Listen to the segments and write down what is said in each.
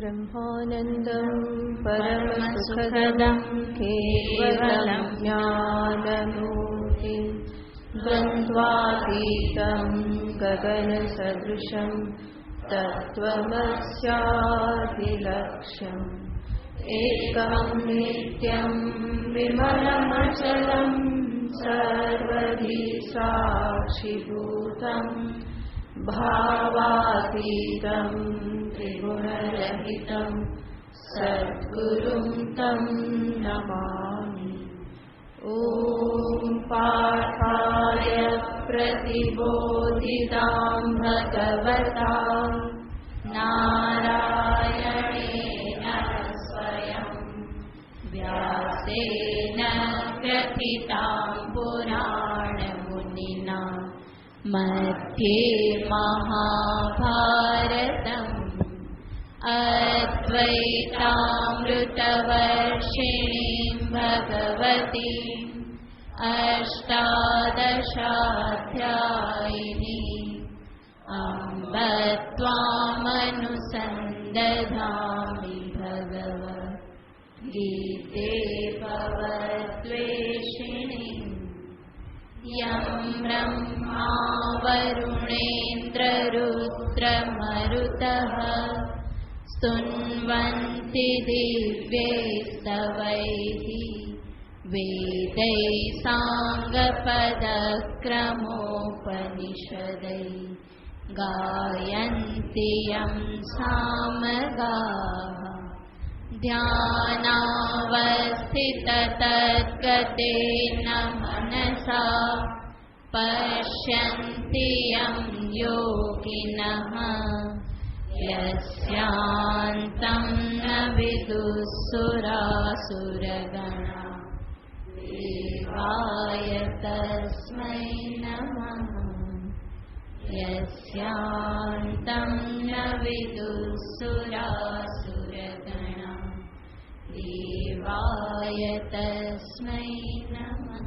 ब्रह्मानन्दं परमसुखदं केवलं ज्ञानमूर्तिं द्वन्द्वातीतं गगनसदृशं तत्त्वमस्यादिलक्ष्यम् एकं नित्यं विमलमचलं सर्वधी साक्षिभूतं भावातीतं त्रिगुणरहितं सद्गुरुं तं नमामि। ॐ पार्थाय प्रतिबोधितां भगवता नारायणेन स्वयं व्यासेन ग्रथितां पुराणमुनिना मध्ये महाभारतम् अद्वैतामृतवर्षिणीं भगवतीम् अष्टादशाध्यायिनीम् अम्ब त्वामनुसन्दधामि भगवद्गीते भवद्वेषिणीम् यं ब्रह्मा वरुणेन्द्ररुद्रमरुतः स्तुन्वन्ति दिव्यैस्तवैः वेदैः साङ्गपदक्रमोपनिषदैः गायन्ति यं सामगाः ध्यानावस्थिततद्गतेन मनसा पश्यन्ति यं योगिनः यस्यान्तं न विदुःसुरासुरगणा देवाय तस्मै नमः। यस्यान्तं न विदुःसुरासुरगणा देवाय तस्मै नमः।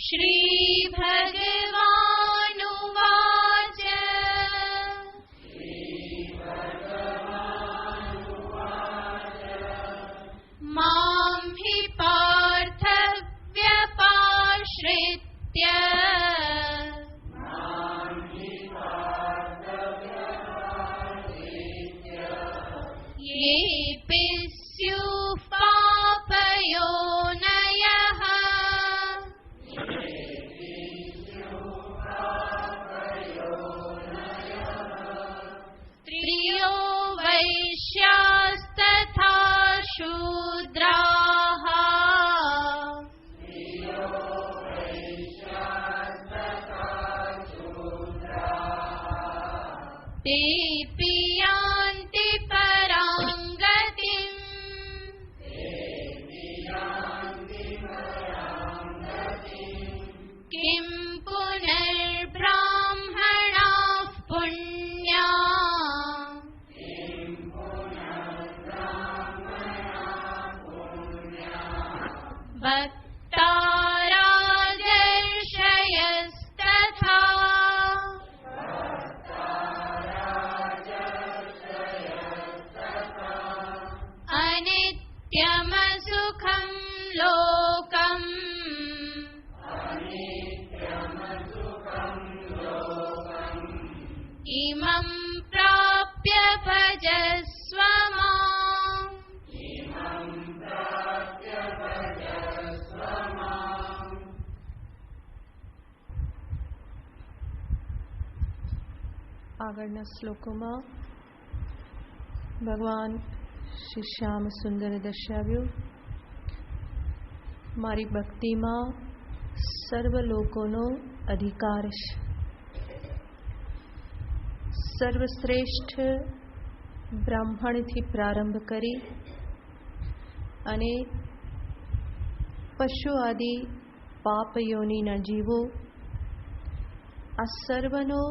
श्री भगवानुवाच मां हि पार्थ व्यपाश्रित्य येऽपि स्युः पापयोनयः स्त्रियो वैश्यास्तथा शूद्राः तेऽपि यान्ति परां गतिम् किं पुनर्ब्राह्मणाः पुण्या भक्ता राजर्षयस्तथा अनित्यमसुखं लोकम् इमं प्राप्य भजस्व माम्। આગળના શ્લોકોમાં ભગવાન શ્રી શ્યામ સુંદરે દર્શાવ્યું મારી ભક્તિમાં સર્વ લોકોનો અધિકાર છે. સર્વશ્રેષ્ઠ બ્રાહ્મણથી પ્રારંભ કરી અને પશુ આદિ પાપયોનીના જીવો આ સર્વનો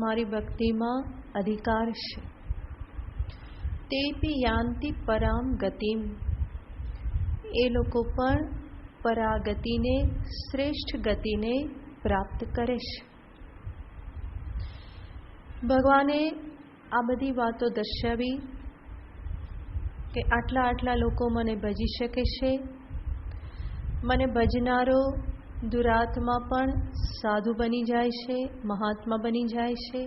મારી ભક્તિમાં અધિકાર છે. તેપી યાંતિ પરામ ગતિમ, એ લોકો પણ પરાગતિને, શ્રેષ્ઠ ગતિને પ્રાપ્ત કરે છે. ભગવાને આ બધી વાતો દર્શાવી કે આટલા આટલા લોકો મને ભજી શકે છે. મને ભજનારો દુરાત્મા પણ સાધુ બની જાય છે, મહાત્મા બની જાય છે.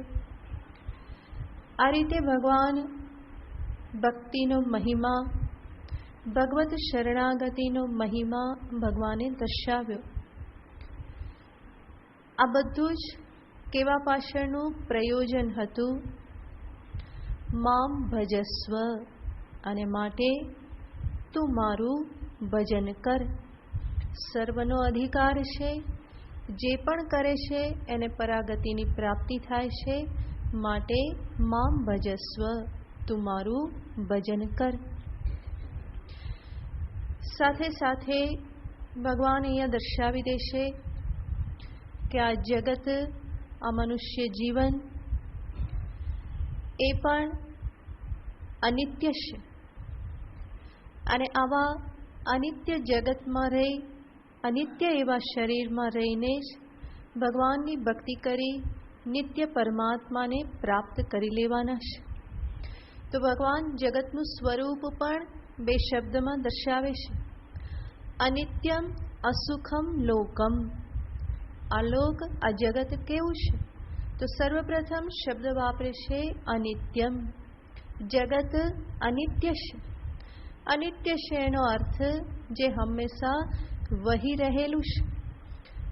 આ રીતે ભગવાન ભક્તિનો મહિમા, ભગવત શરણાગતિનો મહિમા ભગવાને દર્શાવ્યો. આ બધું જ કેવા પાછળનું પ્રયોજન હતું? મામ ભજસ્વ, અને માટે તું મારું ભજન કર. સર્વનો અધિકાર છે. જે પણ કરે છે એને પરાગતિની પ્રાપ્તિ થાય છે. માટે મામ ભજસ્વ, તું મારું ભજન કર. સાથે સાથે ભગવાન અહીંયા દર્શાવી દેશે કે આ જગત, આ મનુષ્ય જીવન એ પણ અનિત્ય છે. અને આવા અનિત્ય જગતમાં રહી, અનિત્ય એવા શરીરમાં રહીને જ ભગવાનની ભક્તિ કરી નિત્ય પરમાત્માને પ્રાપ્ત કરી લેવાના છે. તો ભગવાન જગતનું સ્વરૂપ પણ બે શબ્દમાં દર્શાવે છે. અનિત્યમ અસુખમ લોકમ. આ લોક, આ જગત કેવું છે? તો સર્વપ્રથમ શબ્દ વાપરે છે અનિત્યમ. જગત અનિત્ય છે. અનિત્ય છે એનો અર્થ જે હંમેશા વહી રહેલું છે.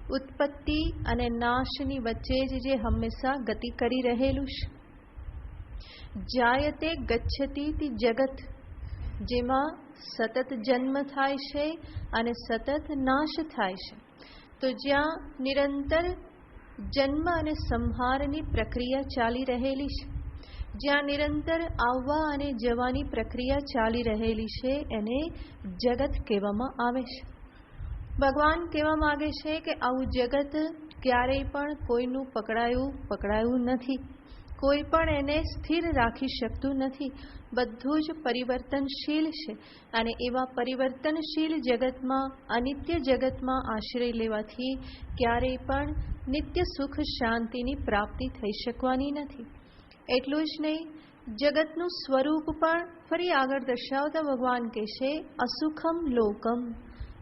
ઉત્પત્તિ અને નાશની વચ્ચે જ જે હંમેશા ગતિ કરી રહેલું છે. જાયતે ગચ્છતિ તિ જગત, જેમાં સતત જન્મ થાય છે અને સતત નાશ થાય છે. તો જ્યાં નિરંતર જન્મ અને સંહારની પ્રક્રિયા ચાલી રહેલી છે, જ્યાં નિરંતર આવવા અને જવાની પ્રક્રિયા ચાલી રહેલી છે, એને જગત કહેવામાં આવે છે. ભગવાન કહેવા માંગે છે કે આવું જગત ક્યારેય પણ કોઈનું પકડાયું નથી. કોઈ પણ એને સ્થિર રાખી શકતું નથી. બધું જ પરિવર્તનશીલ છે. અને એવા પરિવર્તનશીલ જગતમાં, અનિત્ય જગતમાં આશ્રય લેવાથી ક્યારેય પણ નિત્ય સુખ શાંતિની પ્રાપ્તિ થઈ શકવાની નથી. એટલું જ નહીં, જગતનું સ્વરૂપ પણ ફરી આગળ દર્શાવતા ભગવાન કહેશે અસુખમ લોકમ.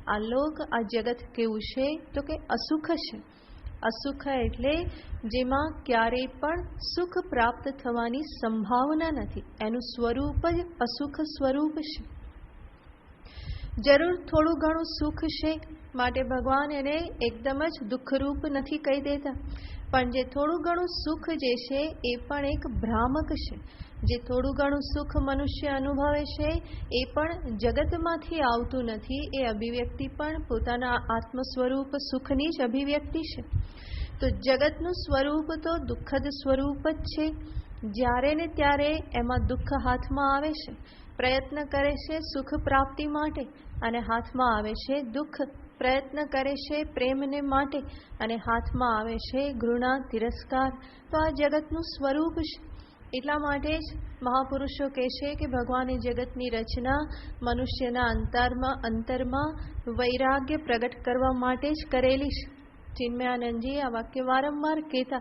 આ લોક, આ જગત કેવું છે? તો કે અસુખ છે. અસુખ એટલે જેમાં ક્યારેય પણ સુખ પ્રાપ્ત થવાની સંભાવના નથી. એનું સ્વરૂપ જ અસુખ સ્વરૂપ છે. જરૂર થોડું ઘણું સુખ છે, માટે ભગવાન એને એકદમ જ દુઃખરૂપ નથી કહી દેતા. પણ જે થોડું ઘણું સુખ જે છે એ પણ એક ભ્રામક છે. જે થોડું ઘણું સુખ મનુષ્ય અનુભવે છે એ પણ જગતમાંથી આવતું નથી. એ અભિવ્યક્તિ પણ પોતાના આત્મ સ્વરૂપ સુખની જ અભિવ્યક્તિ છે. તો જગતનું સ્વરૂપ તો દુઃખદ સ્વરૂપ જ છે. જ્યારે ને ત્યારે એમાં દુઃખ હાથમાં આવે છે. પ્રયત્ન કરે છે સુખ પ્રાપ્તિ માટે અને હાથમાં આવે છે દુઃખ. પ્રયત્ન કરે છે પ્રેમને માટે અને હાથમાં આવે છે ઘૃણા, તિરસ્કાર. તો આ જગતનું સ્વરૂપ છે. એટલા માટે જ મહાપુરુષો કહે છે કે ભગવાને જગતની રચના મનુષ્યના અંતરમાં વૈરાગ્ય પ્રગટ કરવા માટે જ કરેલી છે. ચિન્મયાનંદજી આ વાક્ય વારંવાર કહેતા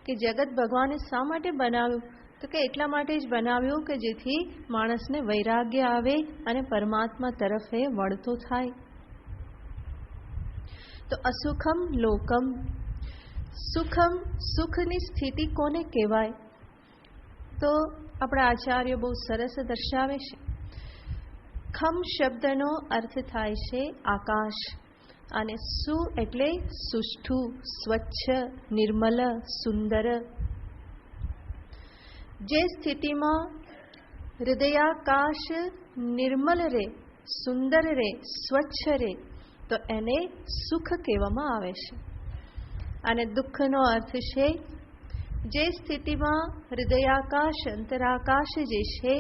કે જગત ભગવાને શા માટે બનાવ્યું? તો કે એટલા માટે જ બનાવ્યું કે જેથી માણસને વૈરાગ્ય આવે અને પરમાત્મા તરફ એ વળતો થાય. તો અસુખમ લોકમ. સુખમ, સુખની સ્થિતિ કોને કહેવાય? તો આપણા આચાર્ય બહુ સરસ દર્શાવે છે. ખમ શબ્દનો અર્થ થાય છે આકાશ. અને સુ એટલે સુષ્ઠુ, સ્વચ્છ, નિર્મલ, સુંદર. જે સ્થિતિમાં હૃદયાકાશ નિર્મલ રે, સુંદર રે, સ્વચ્છ રે, તો એને સુખ કહેવામાં આવે છે. અને દુઃખનો અર્થ છે જે સ્થિતિમાં હૃદયાકાશ, અંતરાકાશ જે છે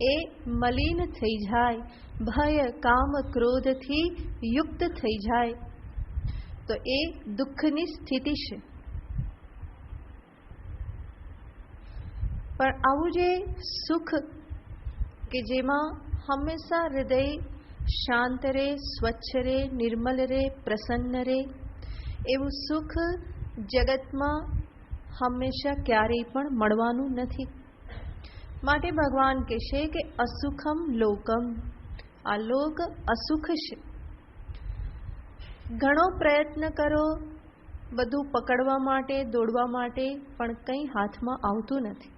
એ મલિન થઈ જાય, ભય, કામ, ક્રોધથી યુક્ત થઈ જાય, તો એ દુઃખની સ્થિતિ છે. પણ આવું જે સુખ કે જેમાં હંમેશા હૃદય શાંત રહે, સ્વચ્છ રહે, નિર્મલ રહે, પ્રસન્ન રહે. એવું સુખ જગતમાં હંમેશા ક્યારેય પણ મળવાનું નથી. માટે ભગવાન કહેશે કે અસુખમ લોકમ, આ લોક અસુખ છે. ઘણો પ્રયત્ન કરો બધું પકડવા માટે, દોડવા માટે, પણ કંઈ હાથમાં આવતું નથી.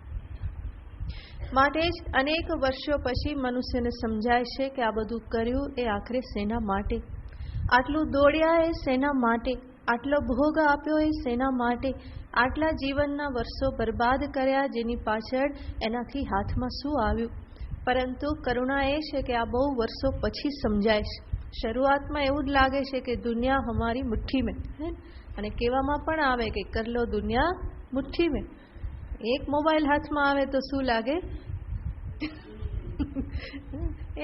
માટે જ અનેક વર્ષો પછી મનુષ્યને સમજાય છે કે આ બધું કર્યું એ આખરે શેના માટે, આટલું દોડ્યા એ શેના માટે, આટલો ભોગ આપ્યો એ શેના માટે, આટલા જીવનના વર્ષો બરબાદ કર્યા જેની પાછળ એનાથી હાથમાં શું આવ્યું. પરંતુ કરુણા એ છે કે આ બહુ વર્ષો પછી સમજાય છે. શરૂઆતમાં એવું જ લાગે છે કે દુનિયા હમારી મુઠ્ઠી મેં, અને કહેવામાં પણ આવે કે કર લો દુનિયા મુઠ્ઠી મેં. એક મોબાઈલ હાથમાં આવે તો શું લાગે,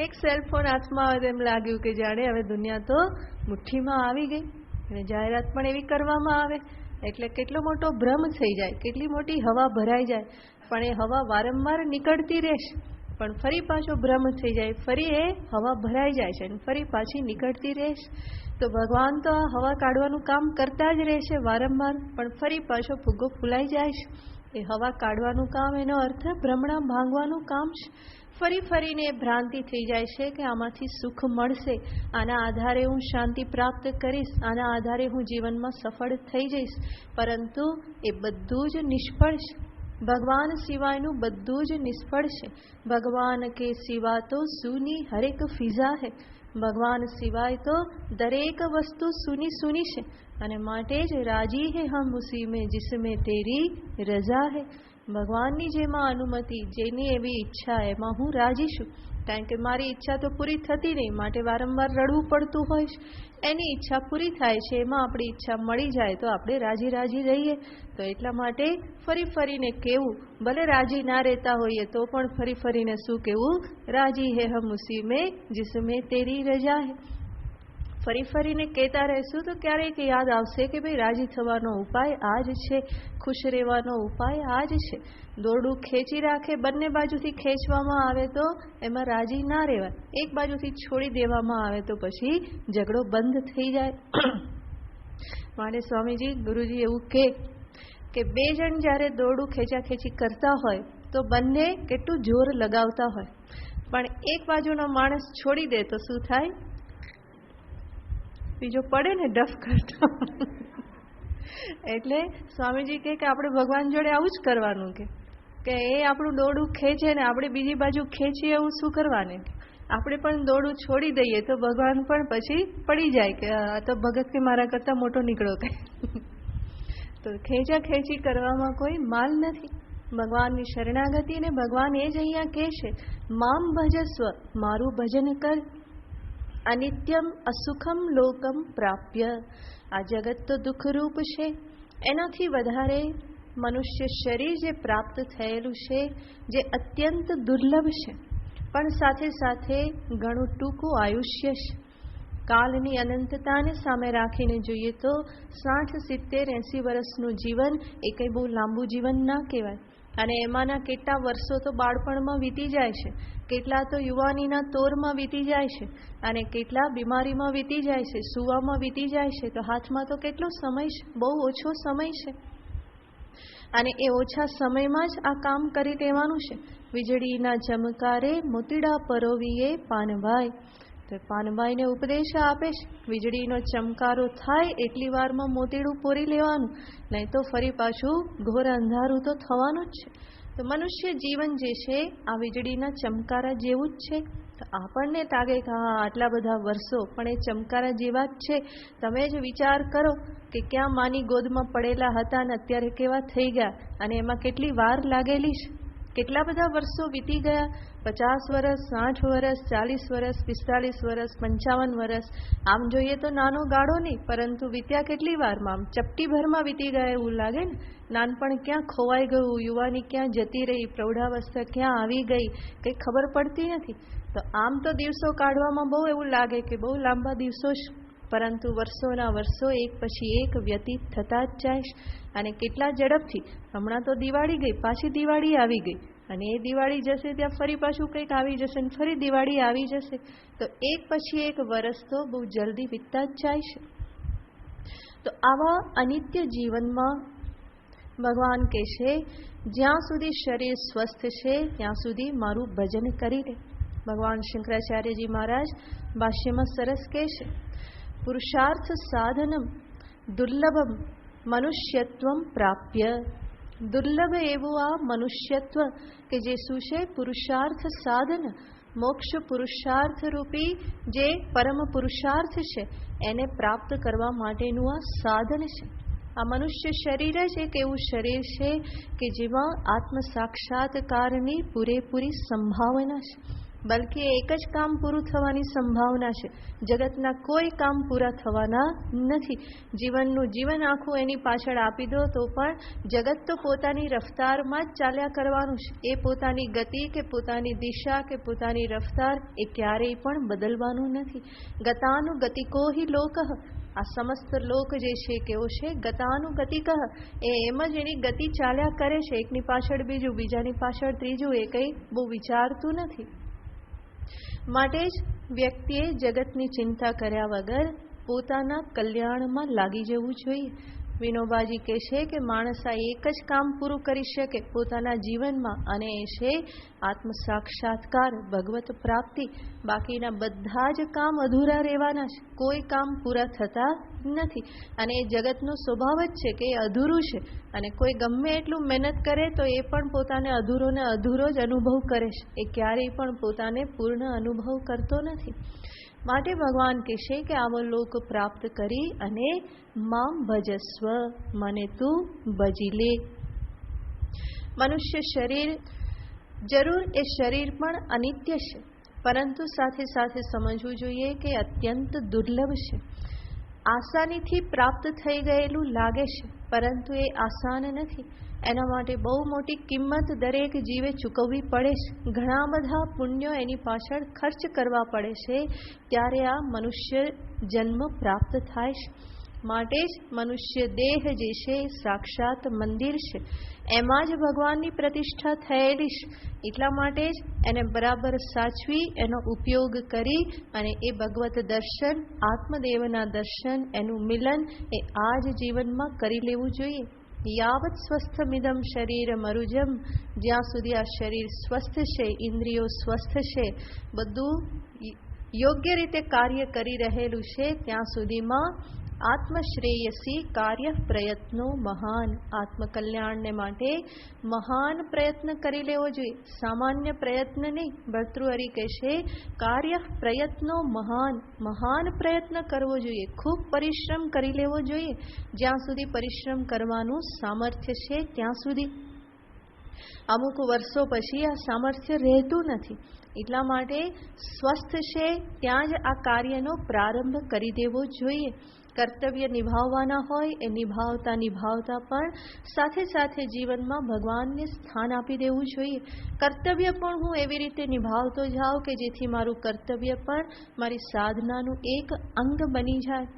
એક સેલફોન હાથમાં આવે તો એમ લાગ્યું કે જાણે હવે દુનિયા તો મુઠ્ઠીમાં આવી ગઈ. અને જાહેરાત પણ એવી કરવામાં આવે એટલે કેટલો મોટો ભ્રમ થઈ જાય, કેટલી મોટી હવા ભરાઈ જાય. પણ એ હવા વારંવાર નીકળતી રહેશે, પણ ફરી પાછો ભ્રમ થઈ જાય, ફરી એ હવા ભરાઈ જાય છે અને ફરી પાછી નીકળતી રહેશે. તો ભગવાન તો આ હવા કાઢવાનું કામ કરતા જ રહેશે વારંવાર, પણ ફરી પાછો ફુગ્ગો ફૂલાઈ જાય છે. એ હવા કાઢવાનું કામ, એનો અર્થ ભ્રમણા ભાંગવાનું કામ છે. ફરી ફરીને ભ્રાંતિ થઈ જાય છે કે આમાંથી સુખ મળશે, આના આધારે હું શાંતિ પ્રાપ્ત કરીશ, આના આધારે હું જીવનમાં સફળ થઈ જઈશ. પરંતુ એ બધું જ નિષ્ફળ છે. ભગવાન સિવાયનું બધું જ નિષ્ફળ છે. ભગવાન કે સિવા તો સૂની હરેક ફિઝા હૈ. ભગવાન સિવાય તો દરેક વસ્તુ સૂની સૂની છે. અને માટે જ રાજી હે હમ ઉસી મેં જિસમેં તેરી રજા હૈ. ભગવાનની જેમાં અનુમતિ, જેની એવી ઈચ્છા, એમાં હું રાજી છું. કારણ કે મારી ઈચ્છા તો પૂરી થતી નહીં, માટે વારંવાર રડવું પડતું હોય છે. એની ઈચ્છા પૂરી થાય છે, એમાં આપણી ઈચ્છા મળી જાય તો આપણે રાજી રાજી રહીએ. તો એટલા માટે ફરી ફરીને કેવું, ભલે રાજી ના રહેતા હોઈએ તો પણ ફરી ફરીને શું કહેવું, રાજી હે હમ ઉસી મેં જિસમેં તેરી રજા હે. ફરી ફરીને કહેતા રહેશું તો ક્યારેક યાદ આવશે કે ભાઈ રાજી થવાનો ઉપાય આ જ છે, ખુશ રહેવાનો ઉપાય આ જ છે. દોરડું ખેંચી રાખે, બંને બાજુથી ખેંચવામાં આવે તો એમાં રાજી ના રહેવાય. એક બાજુથી છોડી દેવામાં આવે તો પછી ઝઘડો બંધ થઈ જાય. માટે સ્વામીજી, ગુરુજી એવું કે બે જણ જ્યારે દોરડું ખેંચાખેંચી કરતા હોય તો બંને કેટલું જોર લગાવતા હોય, પણ એક બાજુનો માણસ છોડી દે તો શું થાય, બીજો પડે ને ડફ કરતો. એટલે સ્વામીજી કે આપણે ભગવાન જોડે આવું જ કરવાનું, કે એ આપણું દોરડું ખેંચે ને આપણે બીજી બાજુ ખેંચીએ, એવું શું કરવાનું. આપણે પણ દોરડું છોડી દઈએ તો ભગવાન પણ પછી પડી જાય કે આ તો ભગત કે મારા કરતાં મોટો નીકળો કે. તો ખેંચા ખેંચી કરવામાં કોઈ માલ નથી. ભગવાનની શરણાગતિ, ને ભગવાન એ જ અહીંયા કહે છે, મામ ભજસ્વ, મારું ભજન કર, અનિત્યમ અસુખમ લોકમ પ્રાપ્ય. આ જગત તો દુઃખરૂપ છે, એનાથી વધારે મનુષ્ય શરીર જે પ્રાપ્ત થયેલું છે, જે અત્યંત દુર્લભ છે, પણ સાથે સાથે ઘણું ટૂંકું આયુષ્ય છે. કાલની અનંતતાને સામે રાખીને જોઈએ તો 60, 70, 80 વર્ષનું જીવન એ કંઈ બહુ લાંબુ જીવન ના કહેવાય. અને એમાંના કેટલા વર્ષો તો બાળપણમાં વીતી જાય છે, કેટલા તો યુવાનીના તોરમાં વીતી જાય છે, અને કેટલા બીમારીમાં વીતી જાય છે, સૂવામાં વીતી જાય છે. તો હાથમાં તો કેટલો સમય છે, બહુ ઓછો સમય છે. અને એ ઓછા સમયમાં જ આ કામ કરી લેવાનું છે. વીજળીના ચમકારે મોતીડા પરોવીએ પાનભાઈ. તો પાનભાઈને ઉપદેશ આપે છે, વીજળીનો ચમકારો થાય એટલી વારમાં મોતીડું પોરી લેવાનું, નહીં તો ફરી પાછું ઘોર અંધારું તો થવાનું જ છે. તો મનુષ્ય જીવન જે છે આ વીજળીના ચમકારા જેવું જ છે. તો આપણને લાગે કે હા આટલા બધા વર્ષો, પણ એ ચમકારા જેવા જ છે. તમે જ વિચાર કરો કે ક્યાં માની ગોદમાં પડેલા હતા અને અત્યારે કેવા થઈ ગયા, અને એમાં કેટલી વાર લાગેલી છે. કેટલા બધા વર્ષો વીતી ગયા, 50 વર્ષ, 60 વર્ષ, 40 વર્ષ, 45 વર્ષ, 55 વર્ષ. આમ જોઈએ તો નાનો ગાળો નહીં, પરંતુ વીત્યા કેટલી વારમાં, આમ ચપટી ભરમાં વીતી ગયા એવું લાગે ને. નાનપણ ક્યાં ખોવાઈ ગયું, યુવાની ક્યાં જતી રહી, પ્રૌઢાવસ્થા ક્યાં આવી ગઈ, કંઈ ખબર પડતી નથી. તો આમ તો દિવસો કાઢવામાં બહુ એવું લાગે કે બહુ લાંબા દિવસો છે, પરંતુ વર્ષોના વર્ષો એક પછી એક વ્યતીત થતા જ જાય. અને કેટલા ઝડપથી, હમણાં તો દિવાળી ગઈ, પાછી દિવાળી આવી ગઈ. અને એ દિવાળી જશે ત્યાં ફરી પાછું કંઈક આવી જશે અને ફરી દિવાળી આવી જશે. તો એક પછી એક વર્ષ તો બહુ જલ્દી વીતતા જ જાય છે. તો આવા અનિત્ય જીવનમાં ભગવાન કહે છે જ્યાં સુધી શરીર સ્વસ્થ છે ત્યાં સુધી મારું ભજન કરી લે. ભગવાન શંકરાચાર્યજી મહારાજ ભાષ્યમાં સરસ કહે છે, પુરુષાર્થ સાધનમ દુર્લભમ મનુષ્યત્વમ પ્રાપ્ય. દુર્લભ એવું આ મનુષ્યત્વ કે જે શું છે? પુરુષાર્થ સાધન, મોક્ષ પુરુષાર્થ રૂપી જે પરમ પુરુષાર્થ છે એને પ્રાપ્ત કરવા માટેનું આ સાધન છે. આ મનુષ્ય શરીર જ એક એવું શરીર છે કે જેમાં આત્મ સાક્ષાત્કારની પૂરેપૂરી સંભાવના છે. બલકે એક જ કામ પૂરું થવાની સંભાવના છે. જગતના કોઈ કામ પૂરા થવાના નથી. જીવનનું જીવન આખું એની પાછળ આપી દો તો પણ જગત તો પોતાની રફતારમાં જ ચાલ્યા કરવાનું છે. એ પોતાની ગતિ કે પોતાની દિશા કે પોતાની રફતાર એ ક્યારેય પણ બદલવાનું નથી. ગતાનુગતિકો હિ લોકઃ. આ સમસ્ત લોક જે છે કેવો છે? ગતાનુગતિકઃ. એમ જ એની ગતિ ચાલ્યા કરે છે. એકની પાછળ બીજું, બીજાની પાછળ ત્રીજું. એ કંઈ બહુ વિચારતું નથી. માટે જ વ્યક્તિએ જગતની ચિંતા કર્યા વગર પોતાના કલ્યાણમાં લાગી જવું જોઈએ. વિનોબાજી કહે છે કે માણસ આ એક જ કામ પૂરું કરી શકે પોતાના જીવનમાં, અને એ છે આત્મ સાક્ષાત્કાર, ભગવત પ્રાપ્તિ. બાકીના બધા જ કામ અધૂરા રહેવાના છે. કોઈ કામ પૂરા થતા નથી. અને એ જગતનો સ્વભાવ જ છે કે એ અધૂરું છે. અને કોઈ ગમે એટલું મહેનત કરે તો એ પણ પોતાને અધૂરો ને અધૂરો જ અનુભવ કરે છે. એ ક્યારેય પણ પોતાને પૂર્ણ અનુભવ કરતો નથી. માટે ભગવાન કહેશે કે આવો લોક પ્રાપ્ત કરી અને મામ ભજસ્વ, મને તું ભજી લે. મનુષ્ય શરીર જરૂર એ શરીર પણ અનિત્ય છે, પરંતુ સાથે સાથે સમજવું જોઈએ કે અત્યંત દુર્લભ છે. આસાનીથી પ્રાપ્ત થઈ ગયેલું લાગે છે, પરંતુ એ આસાન નથી. એના માટે બહુ મોટી કિંમત દરેક જીવે ચૂકવવી પડે છે. ઘણા બધા પુણ્યો એની પાછળ ખર્ચ કરવા પડે છે, ત્યારે આ મનુષ્ય જન્મ પ્રાપ્ત થાય છે. માટે જ મનુષ્ય દેહ જે છે સાક્ષાત મંદિર છે. એમાં જ ભગવાનની પ્રતિષ્ઠા થયેલી છે. એટલા માટે જ એને બરાબર સાચવી, એનો ઉપયોગ કરી અને એ ભગવત દર્શન, આત્મદેવના દર્શન, એનું મિલન એ આ જ જીવનમાં કરી લેવું જોઈએ. યાવત સ્વસ્થમિદમ શરીર મરુજમ. જ્યાં સુધી આ શરીર સ્વસ્થ છે, ઇન્દ્રિયો સ્વસ્થ છે, બધું યોગ્ય રીતે કાર્ય કરી રહેલું છે, ત્યાં સુધીમાં આત્મશ્રેયસી કાર્ય પ્રયત્નો મહાન. આત્મકલ્યાણને માટે મહાન પ્રયત્ન કરી લેવો જોઈએ. સામાન્ય પ્રયત્ન નહીં. ભર્તૃહરિ કહેશે કાર્ય પ્રયત્નો મહાન. મહાન પ્રયત્ન કરવો જોઈએ. ખૂબ પરિશ્રમ કરી લેવો જોઈએ. જ્યાં સુધી પરિશ્રમ કરવાનું સામર્થ્ય છે ત્યાં સુધી. અમુક વર્ષો પછી આ સામર્થ્ય રહેતું નથી. એટલા માટે સ્વસ્થ છે ત્યાં જ આ કાર્યનો પ્રારંભ કરી દેવો જોઈએ. કર્તવ્ય નિભાવવાના હોય એ નિભાવતા નિભાવતા પણ સાથે સાથે જીવનમાં ભગવાનને સ્થાન આપી દેવું જોઈએ. કર્તવ્ય પણ હું એવી રીતે નિભાવતો જાઉં કે જેથી મારું કર્તવ્ય પણ મારી સાધનાનું એક અંગ બની જાય.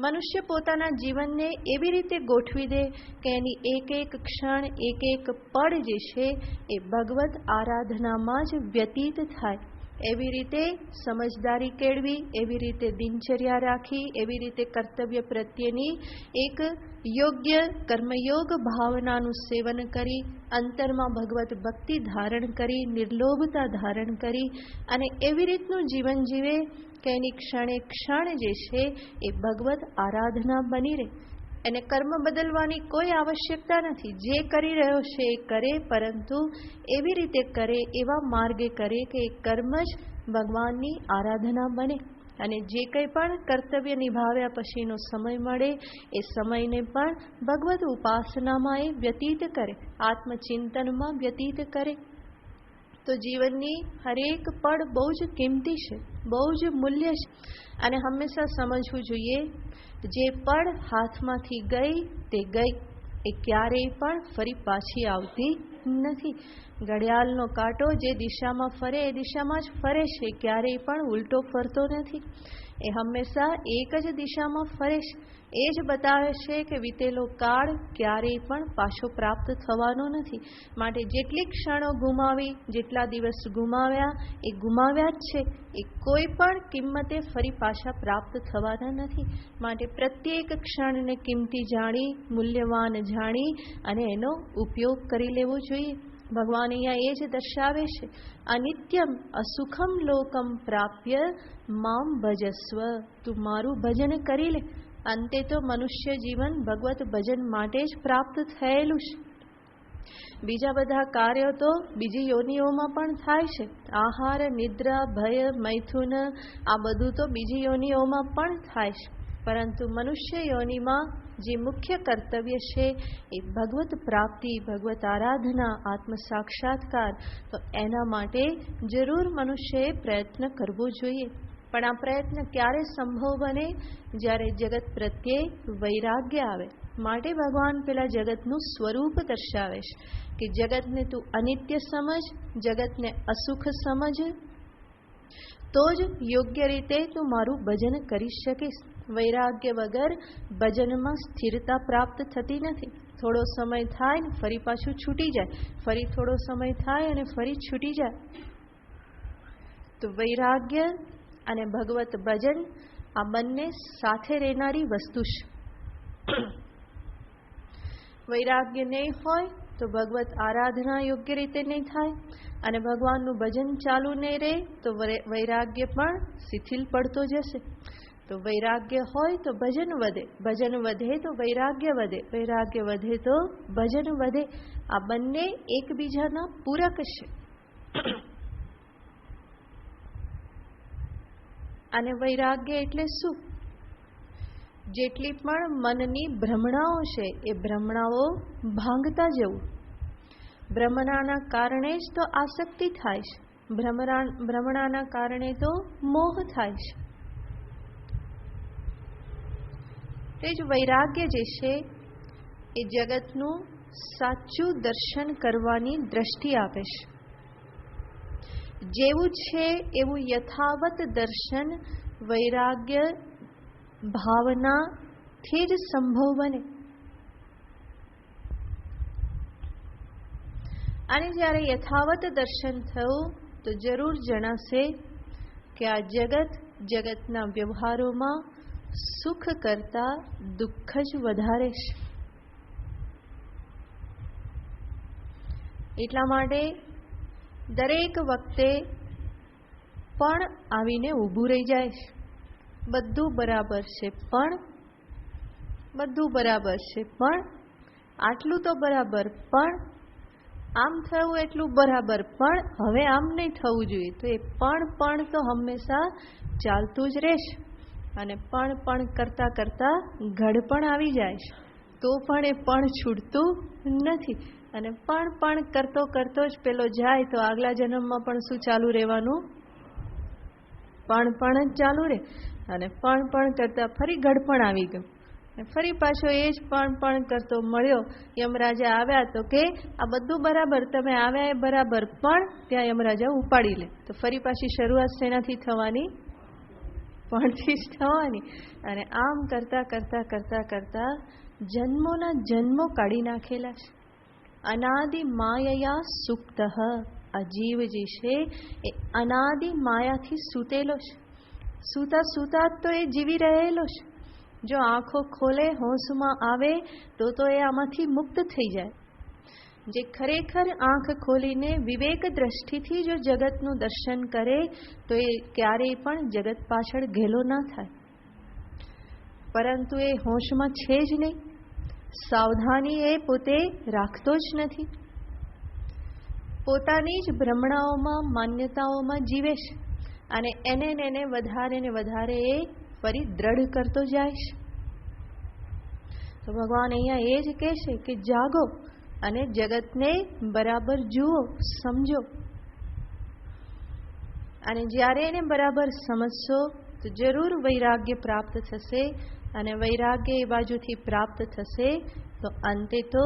મનુષ્ય પોતાના જીવનને એવી રીતે ગોઠવી દે કે એની એક એક ક્ષણ, એક એક પળ જે છે એ ભગવત આરાધનામાં જ વ્યતીત થાય. એવી રીતે સમજદારી કેળવી, એવી રીતે દિનચર્યા રાખી, એવી રીતે કર્તવ્ય પ્રત્યેની એક યોગ્ય કર્મયોગ ભાવનાનું સેવન કરી, અંતરમાં ભગવત ભક્તિ ધારણ કરી, નિર્લોભતા ધારણ કરી અને એવી રીતનું જીવન જીવે કે એની ક્ષણે ક્ષણ જે છે એ ભગવત આરાધના બની રહે. એને કર્મ બદલવાની કોઈ આવશ્યકતા નથી. જે કરી રહ્યો છે એ કરે, પરંતુ એવી રીતે કરે, એવા માર્ગે કરે કે એ કર્મ જ ભગવાનની આરાધના બને. અને જે કંઈ પણ કર્તવ્ય નિભાવ્યા પછીનો સમય મળે એ સમયને પણ ભગવત ઉપાસનામાં એ વ્યતીત કરે, આત્મચિંતનમાં વ્યતીત કરે. તો જીવનની હરેક પળ બહુ જ કિંમતી છે, બહુ જ મૂલ્ય છે. અને હંમેશા સમજવું જોઈએ જે પળ હાથમાંથી ગઈ તે ગઈ, એ ક્યારેય પણ ફરી પાછી આવતી નથી. ઘડિયાળનો કાંટો જે દિશામાં ફરે એ દિશામાં જ ફરે છે, ક્યારેય પણ ઉલટો ફરતો નથી. એ હંમેશા એક જ દિશામાં ફરે છે. એ જ બતાવે છે કે વીતેલો કાળ ક્યારેય પણ પાછો પ્રાપ્ત થવાનો નથી. માટે જેટલી ક્ષણો ગુમાવી, જેટલા દિવસ ગુમાવ્યા, એ ગુમાવ્યા જ છે. એ કોઈ પણ કિંમતે ફરી પાછા પ્રાપ્ત થવાના નથી. માટે પ્રત્યેક ક્ષણને કિંમતી જાણી, મૂલ્યવાન જાણી અને એનો ઉપયોગ કરી લેવો જોઈએ. ભગવાન અહીંયા એ જ દર્શાવે છે, અનિત્યમ અસુખમ લોકમ પ્રાપ્ય મામ ભજસ્વ. તું મારું ભજન કરી લે. અંતે તો મનુષ્ય જીવન ભગવત ભજન માટે જ પ્રાપ્ત થયેલું છે. બીજા બધા કાર્યો તો બીજી યોનિઓમાં પણ થાય છે. આહાર, નિદ્રા, ભય, મૈથુન, આ બધું તો બીજી યોનિઓમાં પણ થાય છે. પરંતુ મનુષ્ય યોનિમાં જે મુખ્ય કર્તવ્ય છે એ ભગવત પ્રાપ્તિ, ભગવત આરાધના, આત્મ સાક્ષાત્કાર. તો એના માટે જરૂર મનુષ્યએ પ્રયત્ન કરવો જોઈએ. પણ આ પ્રયત્ન ક્યારે સંભવ બને? જ્યારે જગત પ્રત્યે વૈરાગ્ય આવે. માટે ભગવાન પેલા જગતનું સ્વરૂપ દર્શાવે છે કે જગતને તું અનિત્ય સમજ, જગતને અસુખ સમજ, તો જ યોગ્ય રીતે તું મારું ભજન કરી શકીશ. વૈરાગ્ય વગર ભજનમાં સ્થિરતા પ્રાપ્ત થતી નથી. થોડો સમય થાય ને ફરી પાછું છૂટી જાય, ફરી થોડો સમય થાય અને ફરી છૂટી જાય. તો વૈરાગ્ય અને ભગવત ભજન આ બંને સાથે રહેનારી વસ્તુ છે. વૈરાગ્ય નહીં હોય તો ભગવત આરાધના યોગ્ય રીતે નહીં થાય, અને ભગવાનનું ભજન ચાલુ નહીં રહે તો વૈરાગ્ય પણ શિથિલ પડતો જશે. તો વૈરાગ્ય હોય તો ભજન વધે, ભજન વધે તો વૈરાગ્ય વધે, વૈરાગ્ય વધે તો ભજન વધે. આ બંને એકબીજાના પૂરક છે. અને વૈરાગ્ય એટલે શું? જેટલી પણ મનની ભ્રમણાઓ છે એ ભ્રમણાઓ ભાંગતા જવું. ભ્રમણાના કારણે જ તો આસક્તિ થાય છે, ભ્રમણાના કારણે તો મોહ થાય છે. તે જ વૈરાગ્ય જે છે એ જગતનું સાચું દર્શન કરવાની દ્રષ્ટિ આપે છે. જેવું છે એવું યથાવત દર્શન વૈરાગ્ય ભાવનાથી જ સંભવ બને. અને જ્યારે યથાવત દર્શન થયું તો જરૂર જણાશે કે આ જગત, જગતના વ્યવહારોમાં સુખ કરતા દુઃખ જ વધારે છે. એટલા માટે દરેક વખતે પણ આવીને ઊભું રહી જાય છે. બધું બરાબર છે, પણ બધું બરાબર છે, પણ આટલું તો બરાબર, પણ આમ થયું એટલું બરાબર, પણ હવે આમ નહીં થવું જોઈએ. તો એ પણ તો હંમેશા ચાલતું જ રહેશે. અને પણ કરતા કરતા ઘડપણ આવી જાય છે. તો પણ એ પણ છૂટતું નથી. અને પણ કરતો જ પેલો જાય તો આગલા જન્મમાં પણ શું ચાલુ રહેવાનું? પણ જ ચાલુ રહે. અને પણ કરતા ફરી ઘડપણ આવી ગયું. ફરી પાછો એ જ પણ કરતો મળ્યો. યમરાજા આવ્યા તો કે આ બધું બરાબર, તમે આવ્યા એ બરાબર, પણ ત્યાં યમરાજા ઉપાડી લે. તો ફરી પાછી શરૂઆત શેનાથી થવાની? પણથી જ થવાની. અને આમ કરતા જન્મોના જન્મો કાઢી નાખેલા છે. અનાદિ માયયા સુપ્ત. આ જીવ જે છે એ અનાદિ માયાથી સૂતેલો છે. સૂતા તો એ જીવી રહેલો છે. જો આંખો ખોલે, હોશમાં આવે તો એ આમાંથી મુક્ત થઈ જાય. જે ખરેખર આંખ ખોલીને વિવેક દ્રષ્ટિથી જો જગતનું દર્શન કરે તો એ ક્યારેય પણ જગત પાછળ ઘેલો ના થાય. પરંતુ એ હોશમાં છે જ નહીં. સાવધાની એ પોતે રાખતો જ નથી. પોતાની જ ભ્રમણાઓમાં, માન્યતાઓમાં જીવે છે. અને એને વધારે ને વધારે એ ફરી દ્રઢ કરતો જાય છે. તો ભગવાન અહીંયા એ જ કહે છે કે જાગો અને જગતને બરાબર જુઓ, સમજો. અને જ્યારે એને બરાબર સમજશો તો જરૂર વૈરાગ્ય પ્રાપ્ત થશે. અને વૈરાગ્ય એ બાજુથી પ્રાપ્ત થશે તો અંતે તો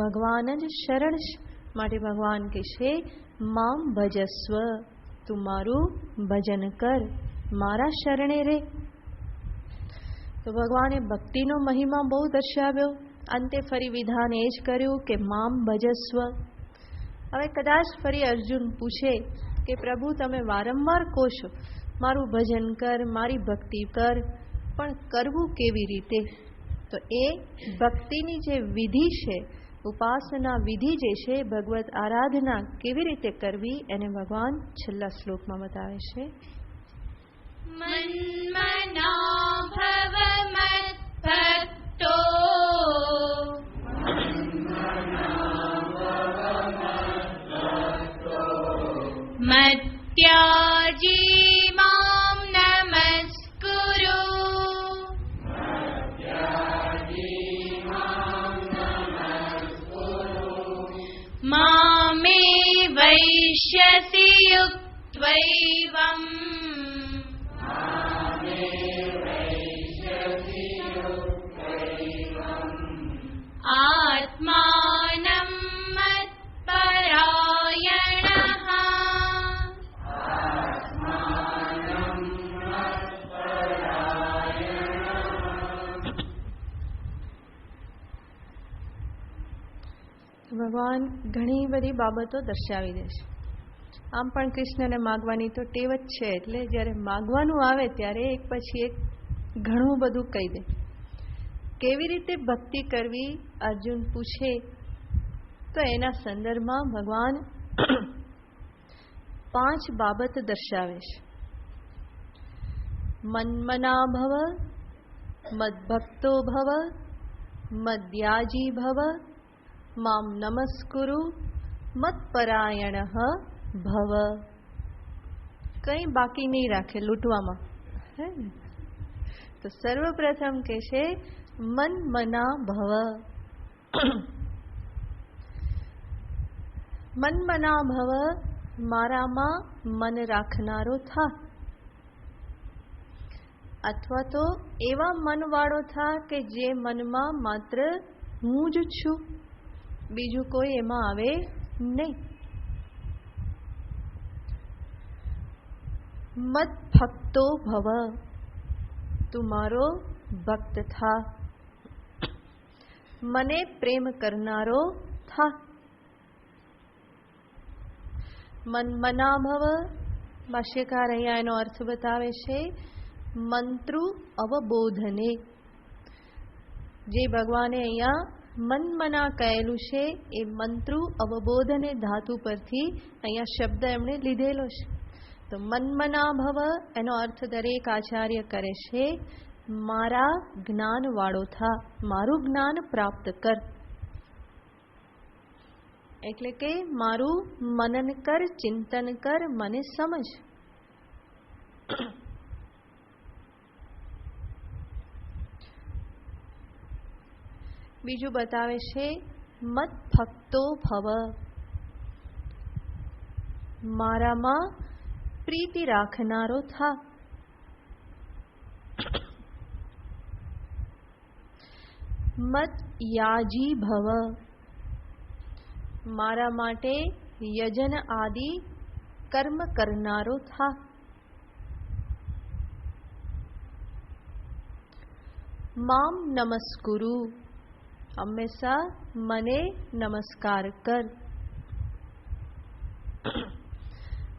ભગવાન જ શરણ છે. માટે ભગવાન કહેશે મામ ભજસ્વ, તું મારું ભજન કર, મારા શરણે રે. તો ભગવાને ભક્તિનો મહિમા બહુ દર્શાવ્યો. અંતે ફરી વિધાન એ જ કર્યું કે મામ ભજસ્વ. હવે કદાચ ફરી અર્જુન પૂછે કે પ્રભુ તમે વારંવાર કહો છો મારું ભજન કર, મારી ભક્તિ કર, પણ કરવું કેવી રીતે? તો એ ભક્તિની જે વિધિ છે, ઉપાસના વિધિ જે છે, ભગવત આરાધના કેવી રીતે કરવી એને ભગવાન છેલ્લા શ્લોકમાં બતાવે છે. મન્મના ભવ મદ્ભક્તો મત્યાજી મામ નમસ્કુરુ મામે વૈશ્યસી યુક્ત્વૈવમ આત્માનં મત્પરાયણઃ. ભગવાન ઘણી બધી બાબતો દર્શાવી દે છે. આમ પણ કૃષ્ણને માગવાની તો ટેવ જ છે, એટલે જ્યારે માગવાનું આવે ત્યારે એક પછી એક ઘણું બધું કહી દે. કેવી રીતે ભક્તિ કરવી અર્જુન પૂછે તો એના સંદર્ભમાં ભગવાન 5 બાબત દર્શાવે છે. મન્મના ભવ, મદ્ભક્તો ભવ, મદ્યાજી ભવ, મામ નમસ્કુરુ, મત્પરાયણઃ ભવ. કંઈ બાકી નહીં રાખે લૂંટવામાં. તો સર્વપ્રથમ કે છે મન્મના ભવ. મન્મના ભવ, મારામાં મન રાખનારો થા, અથવા તો એવા મનવાળો થા કે જે મનમાં માત્ર હું જ છું, બીજું કોઈ એમાં આવે નહીં. મત ભક્તો ભવ, તું મારો ભક્ત થા, મને પ્રેમ કરનારો થા. મન્મના ભવ, ભાષ્યકાર અહીંયા એનો અર્થ બતાવે છે મંત્રુ અવબોધને. જે ભગવાને અહીંયા મન્મના કહેલું છે એ મંત્રુ અવબોધને ધાતુ પરથી અહીંયા શબ્દ એમણે લીધેલો છે. તો મન્મના ભવ એનો અર્થ દરેક આચાર્ય કરે છે મારા જ્ઞાન વાળો થા, મારું જ્ઞાન પ્રાપ્ત કર. એટલે કે મારું મનન કર, ચિંતન કર, મને સમજ. બીજું બતાવે છે મત ભક્તો ભવ, મારામાં પ્રીતિ રાખનારો થા. મત યાજી ભવ, મારા માટે યજન આદિ કર્મ કરનારો થા. મામ નમસ્કુરુ, હંમેશા મને નમસ્કાર કર.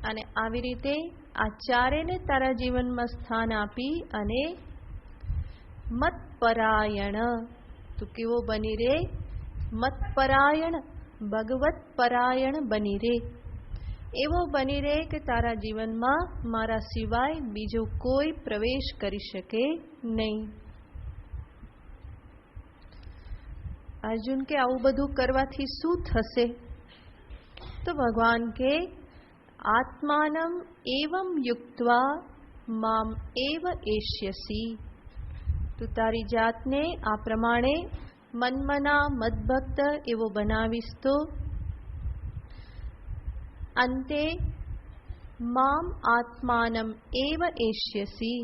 અને આવી રીતે આ ચારેને તારા જીવનમાં સ્થાન આપી અને મતપરાયણ, તું કેવો બની રે? મતપરાયણ, ભગવત પરાયણ બની રે. એવો બની રે કે તારા જીવનમાં મારા સિવાય બીજો કોઈ પ્રવેશ કરી શકે નહીં. અર્જુન કે આવું બધું કરવાથી શું થશે? તો ભગવાન કે આત્માનમ એવમ યુક્ત્વા મામ એવ એષ્યસી. તું તારી જાતને આ પ્રમાણે મન્મના મદભક્ત એવો બનાવીશ તો અંતે મામ આત્માનમ એવ એષ્યસી,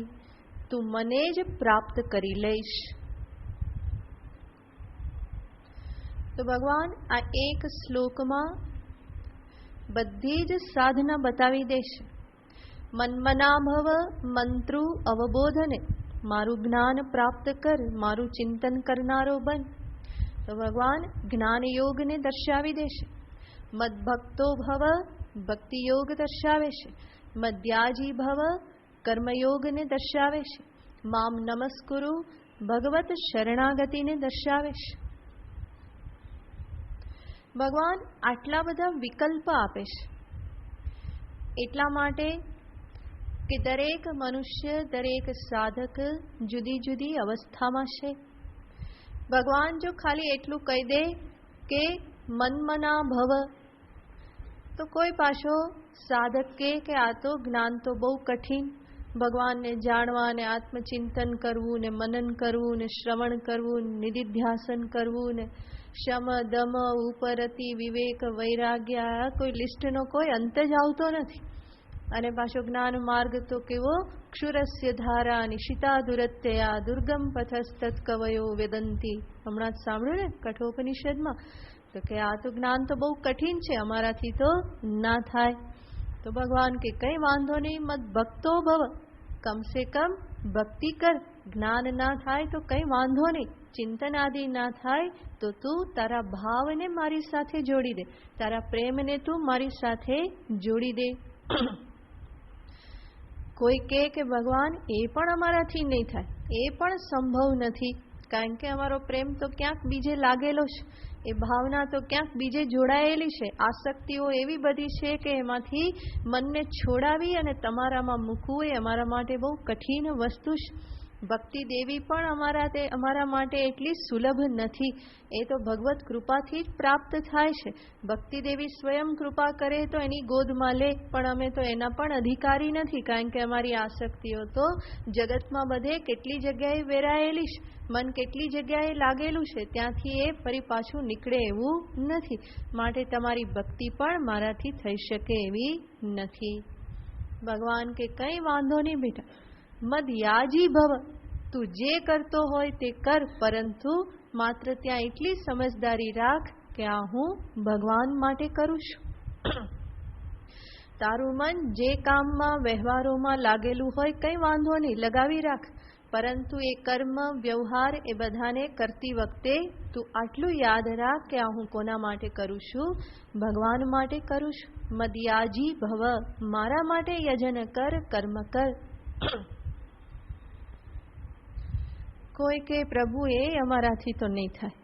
તું મને જ પ્રાપ્ત કરી લઈશ. તો ભગવાન આ એક શ્લોકમાં બધી જ સાધના બતાવી દેશે. મન્મના ભવ મંત્રુ અવબોધને, મારું જ્ઞાન પ્રાપ્ત કર, મારું ચિંતન કરનારો બન. તો ભગવાન જ્ઞાન યોગને દર્શાવી દેશે. મદભક્તો ભવ, ભક્તિ યોગ દર્શાવે છે. મધ્યાજી ભવ, કર્મયોગને દર્શાવે છે. મામ નમસ્કુરુ, ભગવત શરણાગતિને દર્શાવે છે. ભગવાન આટલા બધા વિકલ્પ આપે છે એટલા માટે કે દરેક મનુષ્ય, દરેક સાધક જુદી જુદી અવસ્થામાં છે. ભગવાન જો ખાલી એટલું કહી દે કે મન્મના ભવ, તો કોઈ પાછો સાધક કે આ તો જ્ઞાન તો બહુ કઠિન, ભગવાનને જાણવા ને આત્મચિંતન કરવું ને મનન કરવું ને શ્રવણ કરવું, નિધિધ્યાસન કરવું ને શમ દમ ઉપરતિ વિવેક વૈરાગ્ય, કોઈ લિસ્ટનો કોઈ અંત જ આવતો નથી. અને પાછો જ્ઞાન માર્ગ તો કેવો, ક્ષુરસ્ય ધારા નિશિતા દુરત્યયા દુર્ગમ પથસ્તત કવયો વેદંતી. હમણાં જ સાંભળ્યું ને કઠોપનિષદમાં, તો કે આ તો જ્ઞાન તો બહુ કઠિન છે, અમારાથી તો ના થાય. તો ભગવાન કે કઈ વાંધો નહીં, મત ભક્તો ભવ, કમસે કમ ભક્તિ કર. જ્ઞાન ના થાય તો કઈ વાંધો નહીં, ચિંતન આદિ ના થાય તો તું તારા ભાવને મારી સાથે જોડી દે, તારા પ્રેમને તું મારી સાથે જોડી દે. કોઈ કે ભગવાન એ પણ અમારાથી નહીં થાય, એ પણ સંભવ નથી, કારણ કે અમારો પ્રેમ તો ક્યાંક બીજે લાગેલો છે, એ ભાવના તો ક્યાંક બીજે જોડાયેલી છે, આસક્તિઓ એવી બધી છે કે એમાંથી મનને છોડાવી અને તમારામાં મૂકવું એ અમારા માટે બહુ કઠિન વસ્તુ છે. ભક્તિ દેવી પણ અમારા માટે એટલી સુલભ નથી, એ તો ભગવત કૃપાથી જ પ્રાપ્ત થાય છે. ભક્તિ દેવી સ્વયં કૃપા કરે તો એની ગોદમાં લે, પણ અમે તો એના પણ અધિકારી નથી, કારણ કે અમારી આસક્તિઓ તો જગતમાં બધે કેટલી જગ્યાએ વેરાયેલી છે, મન કેટલી જગ્યાએ લાગેલું છે, ત્યાંથી એ ફરી પાછું નીકળે એવું નથી. માટે તમારી ભક્તિ પણ મારાથી થઈ શકે એવી નથી. ભગવાન કે કઈ વાંધો નહીં બેટા, મદયાજી ભવ, તું જે કરતો હોય તે કર, પરંતુ માત્ર ત્યાં એટલી સમજદારી રાખ કે આ હું ભગવાન માટે કરું છું. તારું મન જે કામમાં વ્યવહારોમાં લાગેલું હોય કઈ વાંધો નહીં, લગાવી રાખ, પરંતુ એ કર્મ વ્યવહાર એ બધાને કરતી વખતે તું આટલું યાદ રાખ કે આ હું કોના માટે કરું છું, ભગવાન માટે કરું છું. મદયાજી ભવ, મારા માટે યજન કર, કર્મ કર. કોઈ કે પ્રભુ એ અમારાથી તો નહીં થાય,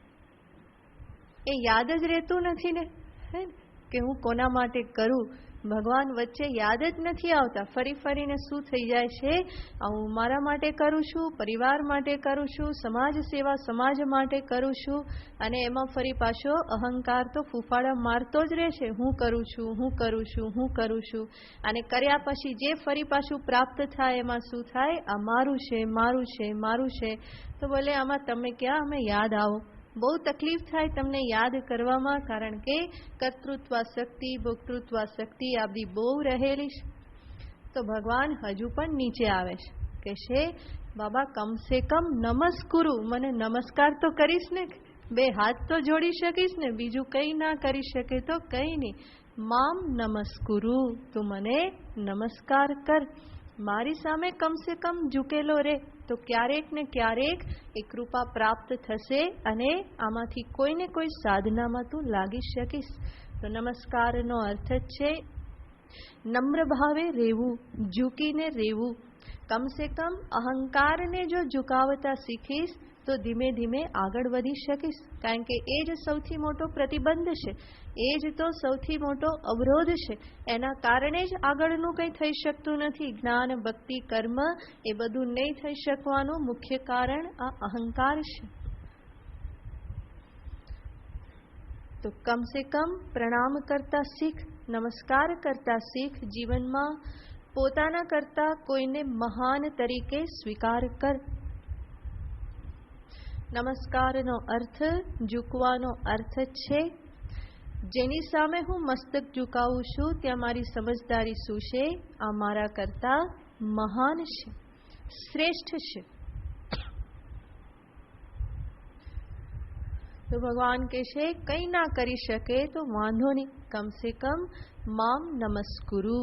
એ યાદ જ રહેતું નથી ને, હે કે હું કોના માટે કરું. ભગવાન વચ્ચે યાદ જ નથી આવતા, ફરી ફરીને શું થઈ જાય છે, હું મારા માટે કરું છું, પરિવાર માટે કરું છું, સમાજ સેવા સમાજ માટે કરું છું, અને એમાં ફરી પાછો અહંકાર તો ફૂફાડા મારતો જ રહે છે, હું કરું છું, હું કરું છું, હું કરું છું. અને કર્યા પછી જે ફરી પાછું પ્રાપ્ત થાય એમાં શું થાય, આ મારું છે, મારું છે, મારું છે. તો બોલે આમાં તમે ક્યાં અમે યાદ આવો, બહુ તકલીફ થાય તમને યાદ કરવામાં, કારણ કે કર્તૃત્વ શક્તિ, ભોક્તૃત્વ શક્તિ આ બધી બહુ રહેલી છે. તો ભગવાન હજુ પણ નીચે આવે છે, કે છે બાબા કમસે કમ નમસ્કુરુ, મને નમસ્કાર તો કરીશ ને, બે હાથ તો જોડી શકીશ ને, બીજું કંઈ ના કરી શકે તો કંઈ નહીં. મામ નમસ્કુરુ, તું મને નમસ્કાર કર, મારી સામે કમસે કમ ઝૂકેલો રે, તો ક્યારેક ને ક્યારેક એ કૃપા પ્રાપ્ત થશે અને આમાંથી કોઈને કોઈ સાધનામાં તું લાગી શકીશ. તો નમસ્કારનો અર્થ જ છે નમ્ર ભાવે રહેવું, ઝૂકીને રહેવું. કમસે કમ અહંકારને જો ઝુકાવતા શીખીશ તો ધીમે ધીમે આગળ વધી શકીશ, કારણ કે એ જ સૌથી મોટો પ્રતિબંધ છે, એ જ તો સૌથી મોટો અવરોધ છે. એના કારણે જ આગળનું કંઈ થઈ શકતું નથી. જ્ઞાન, ભક્તિ, કર્મ એ બધું નહીં થઈ શકવાનું મુખ્ય કારણ આ અહંકાર છે. તો કમસે કમ પ્રણામ કરતા શીખ, નમસ્કાર કરતા શીખ, જીવનમાં પોતાના કરતા કોઈને મહાન તરીકે સ્વીકાર કર. નમસ્કારનો અર્થ ઝૂકવાનો અર્થ છે જેની સામે હું મસ્તક ઝુકાવું છું ત્યાં મારી સમજદારી શું છે, આ મારા કરતા મહાન છે, શ્રેષ્ઠ છે. તો ભગવાન કહેશે કંઈ ના કરી શકે તો વાંધો નહીં, કમસે કમ મામ નમસ્કુરુ.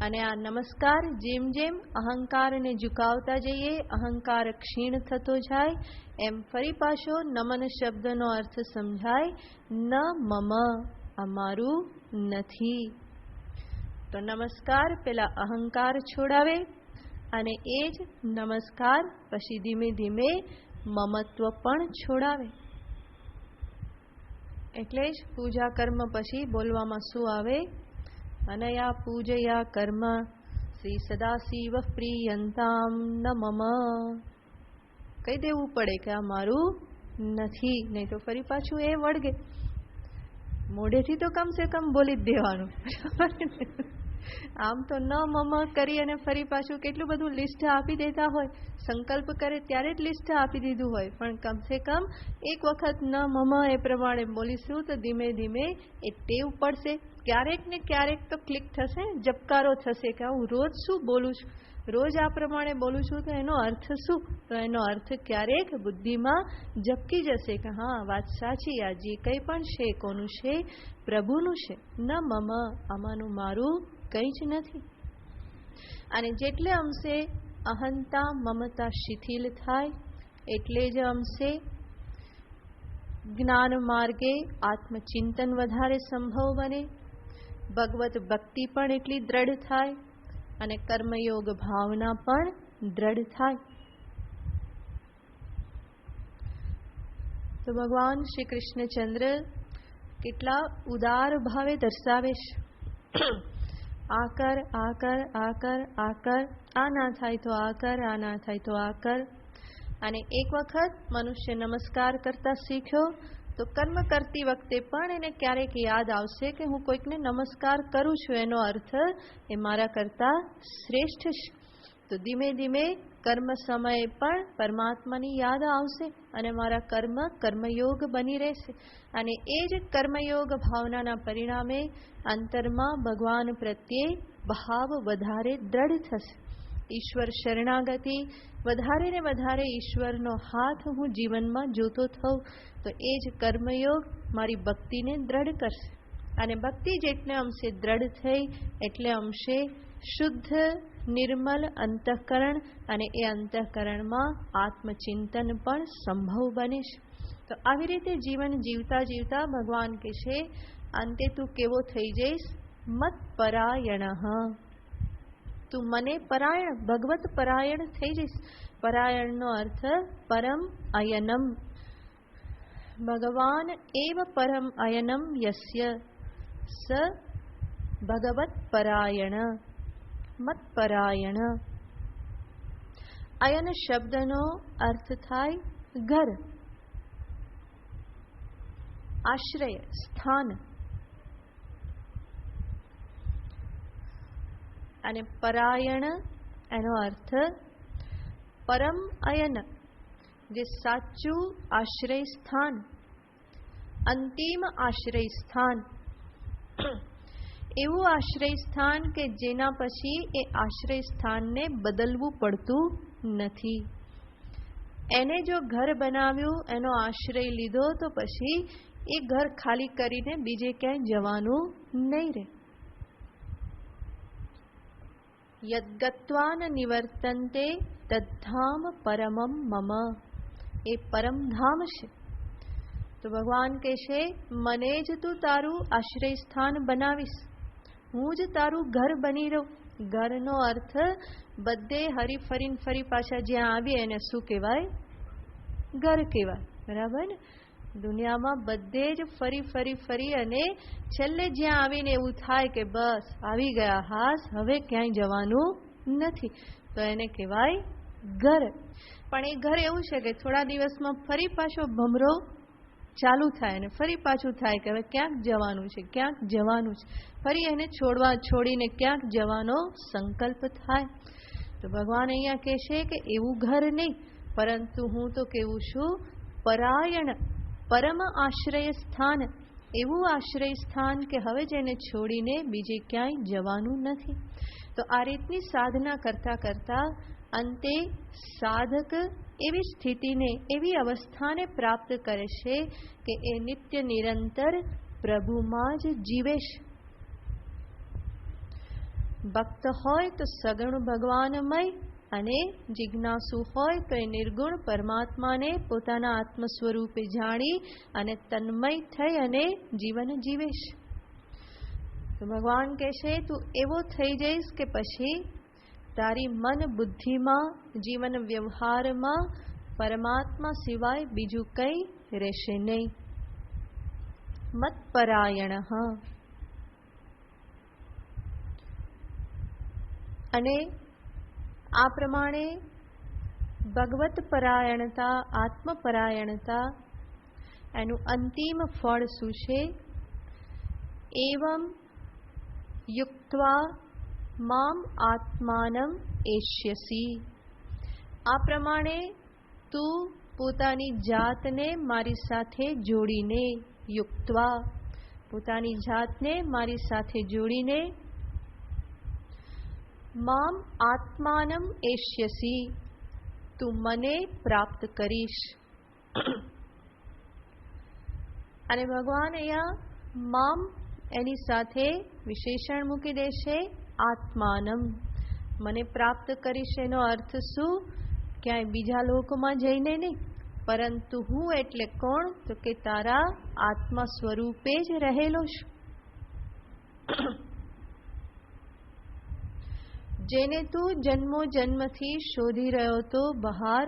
અને આ નમસ્કાર જેમ જેમ અહંકારને ઝુકાવતા જઈએ, અહંકાર ક્ષીણ થતો જાય, એમ ફરી પાછો નમન શબ્દનો અર્થ સમજાય, ન મમ, અમારું નથી. તો નમસ્કાર પેલા અહંકાર છોડાવે અને એ જ નમસ્કાર પછી ધીમે ધીમે મમત્વ પણ છોડાવે. એટલે જ પૂજા કર્મ પછી બોલવામાં શું આવે? અનયા પૂજયા કર્મ શ્રી સદાશિવ પ્રિયંતામ ન મમ. કહી દેવું પડે કે આ મારું નથી, નહીં તો ફરી પાછું એ વળગે. મોઢેથી તો કમસે કમ બોલી જ દેવાનું. આમ તો ન મમ કરી અને ફરી પાછું કેટલું બધું લિસ્ટ આપી દેતા હોય, સંકલ્પ કરે ત્યારે જ લિસ્ટ આપી દીધું હોય, પણ કમસે કમ એક વખત ન મમ એ પ્રમાણે બોલીશું તો ધીમે ધીમે એ ટેવ પડશે. ક્યારેક ને ક્યારેક તો ક્લિક થશે, જપકારો થશે કે હું રોજ શું બોલું છું, રોજ આ પ્રમાણે બોલું છું તો એનો અર્થ શું? તો એનો અર્થ ક્યારેક બુદ્ધિમાં ઝબકી જશે કે હા વાત સાચી, આ જે કંઈ પણ છે કોનું છે? પ્રભુનું છે. ન મમ, આમાંનું મારું કંઈ જ નથી. અને જેટલે અંશે અહંતા મમતા શિથિલ થાય એટલે જ અંશે જ્ઞાન માર્ગે આત્મચિંતન વધારે સંભવ બને, ભગવત ભક્તિ પણ એટલી દ્રઢ થાય અને કર્મયોગ ભાવના પણ દ્રઢ થાય. તો ભગવાન શ્રી કૃષ્ણચંદ્ર કેટલા ઉદાર ભાવે દર્શાવે છે. આ કર, આ કર, આ કર, આ કર, આ ના થાય તો આ કર, આ ના થાય તો આ કર. અને એક વખત મનુષ્ય નમસ્કાર કરતા શીખ્યો તો કર્મ કરતી વખતે પણ એને ક્યારેક યાદ આવશે કે હું કોઈકને નમસ્કાર કરું છું, એનો અર્થ એ મારા કરતા શ્રેષ્ઠ છે. તો ધીમે ધીમે કર્મ સમયે પણ પરમાત્માની યાદ આવશે અને મારા કર્મ કર્મયોગ બની રહેશે. અને એ જ કર્મયોગ ભાવનાના પરિણામે અંતરમાં ભગવાન પ્રત્યે ભાવ વધારે દ્રઢ થશે. ઈશ્વર શરણાગતિ, વધારે ને વધારે ઈશ્વરનો હાથ હું જીવનમાં જોતો થઉં તો એ જ કર્મયોગ મારી ભક્તિને દ્રઢ કરશે. અને ભક્તિ જેટલે અંશે દ્રઢ થઈ એટલે અંશે શુદ્ધ નિર્મલ અંતઃકરણ, અને એ અંતઃકરણમાં આત્મચિંતન પણ સંભવ બને છે. તો આવી રીતે જીવન જીવતા જીવતા ભગવાન કહે છે અંતે તું કેવો થઈ જઈશ? મત પરાયણ. તું મને પરાયણ, ભગવત પરાયણ થઈ જઈશ. પરાયણનો અર્થ પરમ અયનમ. ભગવાન એવ પરમ અયનમ યસ્ય સ ભગવત પરાયણ. મત પરાયણ. અયન શબ્દનો અર્થ થાય ઘર, આશ્રય, સ્થાન. અને પરાયણ એનો અર્થ પરમ અયન, જે સાચું આશ્રય સ્થાન, અંતિમ આશ્રય સ્થાન. એવું આશ્રય સ્થાન કે જેના પછી એ આશ્રય સ્થાનને બદલવું પડતું નથી. એને જો ઘર બનાવ્યું, એનો આશ્રય લીધો તો પછી એ ઘર ખાલી કરીને બીજે ક્યાંય જવાનું નહીં રહે. યદ્ગત્વા ન નિવર્તન્તે તદ્ધામ પરમમ મમ. એ પરમધામ છે. તો ભગવાન કહે છે મને જ તું તારું આશ્રય સ્થાન બનાવીશ, હું જ તારું ઘર બની રહું. ઘરનો અર્થ બધે હરી ફરીને ફરી પાછા જ્યાં આવીએ એને શું કહેવાય? ઘર કહેવાય. બરાબર ને? દુનિયામાં બધે જ ફરી ફરી ફરી અને છેલ્લે જ્યાં આવીને એવું થાય કે બસ આવી ગયા હાસ, હવે ક્યાંય જવાનું નથી, તો એને કહેવાય ઘર. પણ એ ઘર એવું છે કે થોડા દિવસમાં ફરી પાછો ભમરો ચાલુ થાય અને ફરી પાછું થાય કે હવે ક્યાંક જવાનું છે, ક્યાંક જવાનું છે. ફરી એને છોડીને ક્યાંક જવાનો સંકલ્પ થાય. તો ભગવાન અહીંયા કહે છે કે એવું ઘર નહીં, પરંતુ હું તો કેવું છું પરાયણ, પરમ આશ્રય સ્થાન. એવું આશ્રય સ્થાન કે હવે જેને છોડીને બીજે ક્યાંય જવાનું નથી. તો આ રીતની સાધના કરતા કરતા અંતે સાધક એવી સ્થિતિને, એવી અવસ્થાને પ્રાપ્ત કરે છે કે એ નિત્ય નિરંતર પ્રભુમાં જ જીવે છે. ભક્ત હોય તો સગુણ ભગવાનમય અને જિજ્ઞાસુ હોય તો એ નિર્ગુણ પરમાત્માને પોતાના આત્મ સ્વરૂપે જાણી અને તન્મય થઈ અને જીવન જીવે છે. તો ભગવાન કહે છે તું એવો થઈ જઈશ કે પછી તારી મન બુદ્ધિમાં, જીવન વ્યવહારમાં પરમાત્મા સિવાય બીજું કંઈ રહેશે નહીં. મત્પરાયણ. અને આ પ્રમાણે ભગવત પરાયણતા, આત્મપરાયણતા એનું અંતિમ ફળ શું છે? એવમ યુક્ત્વા મામ આત્માનમ એષ્યસી. આ પ્રમાણે તું પોતાની જાતને મારી સાથે જોડીને, યુક્ત્વા પોતાની જાતને મારી સાથે જોડીને, મામ આત્માનમ એષ્યસી તું મને પ્રાપ્ત કરીશ. અને ભગવાન અહીંયા મામ એની સાથે વિશેષણ મૂકી દેશે, આત્માનમ. મને પ્રાપ્ત કરીશ એનો અર્થ શું? ક્યાંય બીજા લોકોમાં જઈને નહીં, પરંતુ હું એટલે કોણ? તો કે તારા આત્મા સ્વરૂપે જ રહેલો છું. જેને તું જન્મો જન્મથી શોધી રહ્યો તો બહાર,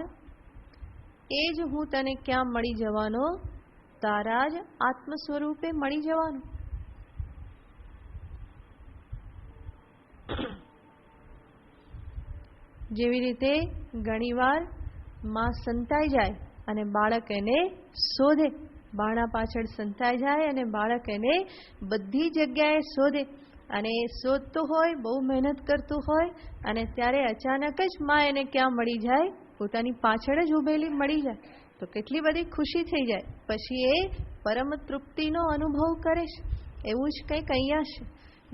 એ જ હું તને ક્યાં મળી જવાનો? તારા જ આત્મ સ્વરૂપે મળી જવાનો. જેવી રીતે ઘણીવાર માં સંતાઈ જાય અને બાળક એને શોધે, બાળા પાછળ સંતાઈ જાય અને બાળક એને બધી જગ્યાએ શોધે, અને એ શોધતું હોય, બહુ મહેનત કરતું હોય, અને ત્યારે અચાનક જ માં એને ક્યાં મળી જાય? પોતાની પાછળ જ ઊભેલી મળી જાય તો કેટલી બધી ખુશી થઈ જાય. પછી એ પરમ તૃપ્તિનો અનુભવ કરે છે. એવું જ કંઈક અહીંયા છે.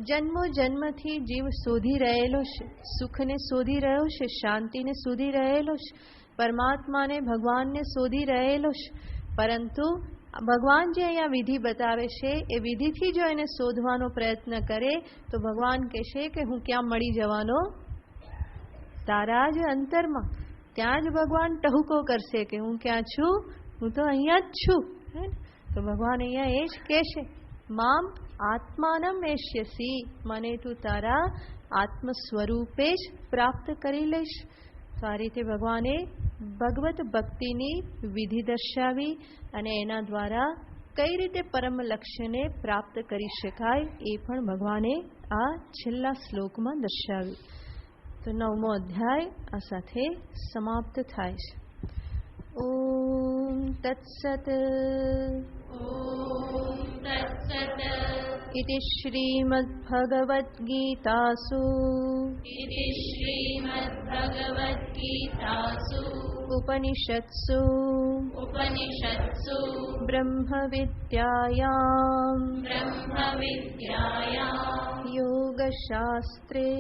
જન્મો જન્મથી જીવ શોધી રહેલો છે, સુખને શોધી રહ્યો છે, શાંતિને શોધી રહેલો છે, પરમાત્માને, ભગવાનને શોધી રહેલો છે. પરંતુ ભગવાન જે અહીંયા વિધિ બતાવે છે એ વિધિથી જો એને શોધવાનો પ્રયત્ન કરે તો ભગવાન કહેશે કે હું ક્યાં મળી જવાનો? તારા જ અંતરમાં. ત્યાં જ ભગવાન ટહુકો કરશે કે હું ક્યાં છું? હું તો અહીંયા જ છું. તો ભગવાન અહીંયા એ જ કહેશે, મામ આત્માનમ એષ્યસી, મને તું તારા આત્મ સ્વરૂપે જ પ્રાપ્ત કરી લઈશ. તો આ રીતે ભગવાને ભગવત ભક્તિની વિધિ દર્શાવી અને એના દ્વારા કઈ રીતે પરમ લક્ષ્યને પ્રાપ્ત કરી શકાય એ પણ ભગવાને આ છેલ્લા શ્લોકમાં દર્શાવ્યું. તો 9મો અધ્યાય આ સાથે સમાપ્ત થાય છે. ઓમ તત્સત. इति श्रीमद्भगवद्गीतासु उपनिषत्सु ब्रह्मविद्यायां योगशास्त्रे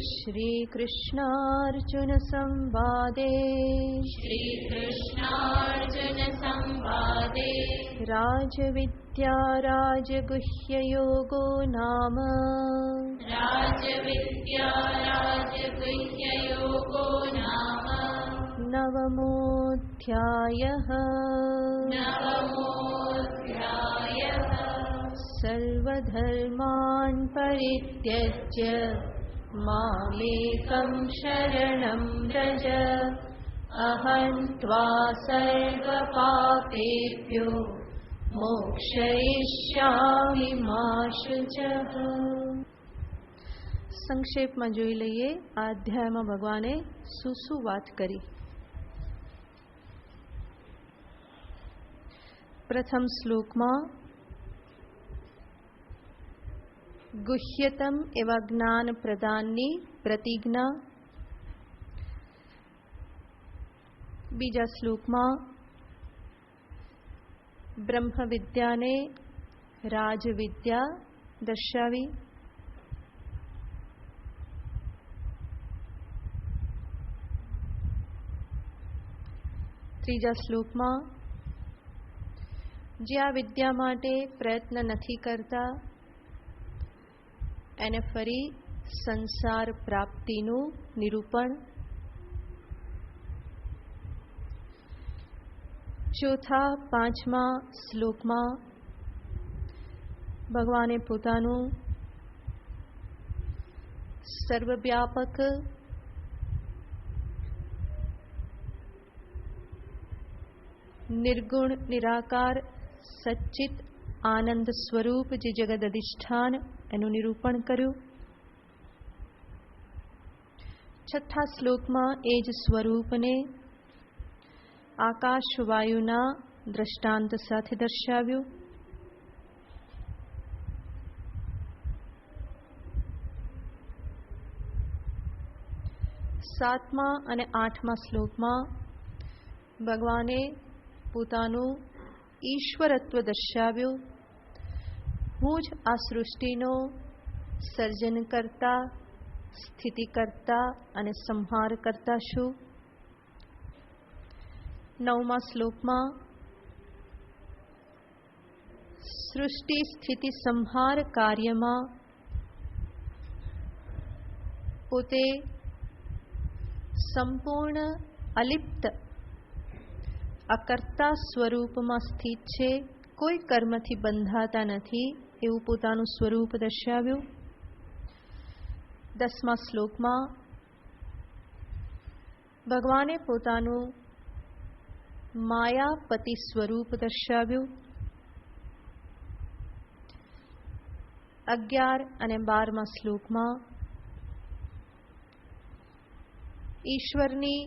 श्रीकृष्णार्जुनसंवादे राजविद्या राजगुह्ययोगो नाम नवमोऽध्यायः. सर्वधर्मान् परित्यज्य मामेकं शरणं व्रज अहं त्वा सर्वपापेभ्यो मोक्षयिष्यामि मा शुचः. સંક્ષેપમાં જોઈ લઈએ આ અધ્યાયમાં ભગવાને શું વાત કરી. પ્રથમ શ્લોકમાં ગુહ્યતમ એવા જ્ઞાન પ્રદાનની પ્રતિજ્ઞા, બીજા શ્લોકમાં બ્રહ્મ વિદ્યાને રાજવિદ્યા દર્શાવી, ત્રીજા શ્લોકમાં જે આ વિદ્યા માટે પ્રયત્ન નથી કરતા એને ફરી સંસાર પ્રાપ્તિનું નિરૂપણ. ચોથા પાંચમા શ્લોકમાં ભગવાને પોતાનું સર્વવ્યાપક નિર્ગુણ નિરાકાર સચ્ચિત આનંદ સ્વરૂપ જે જગદ અધિષ્ઠાન એનું નિરૂપણ કર્યું. છઠ્ઠા શ્લોકમાં એ જ સ્વરૂપને આકાશ વાયુના દ્રષ્ટાંત સાથે દર્શાવ્યું. સાતમા અને આઠમા શ્લોકમાં ભગવાને પોતાનું ઈશ્વરત્વ દર્શાવ્યું. હું જ આ સૃષ્ટિનો સર્જન કરતા, સ્થિતિ કરતા અને સંહાર કરતા છું. નવમા શ્લોકમાં સૃષ્ટિ સ્થિતિ સંહાર કાર્યમાં પોતે સંપૂર્ણ અલિપ્ત અકર્તા સ્વરૂપમાં સ્થિત છે, કોઈ કર્મથી બંધાતા નથી એવું પોતાનું સ્વરૂપ દર્શાવ્યું. દસમા શ્લોકમાં ભગવાને પોતાનું માયાપતિ સ્વરૂપ દર્શાવ્યું. 11 અને 12મા શ્લોકમાં ઈશ્વરની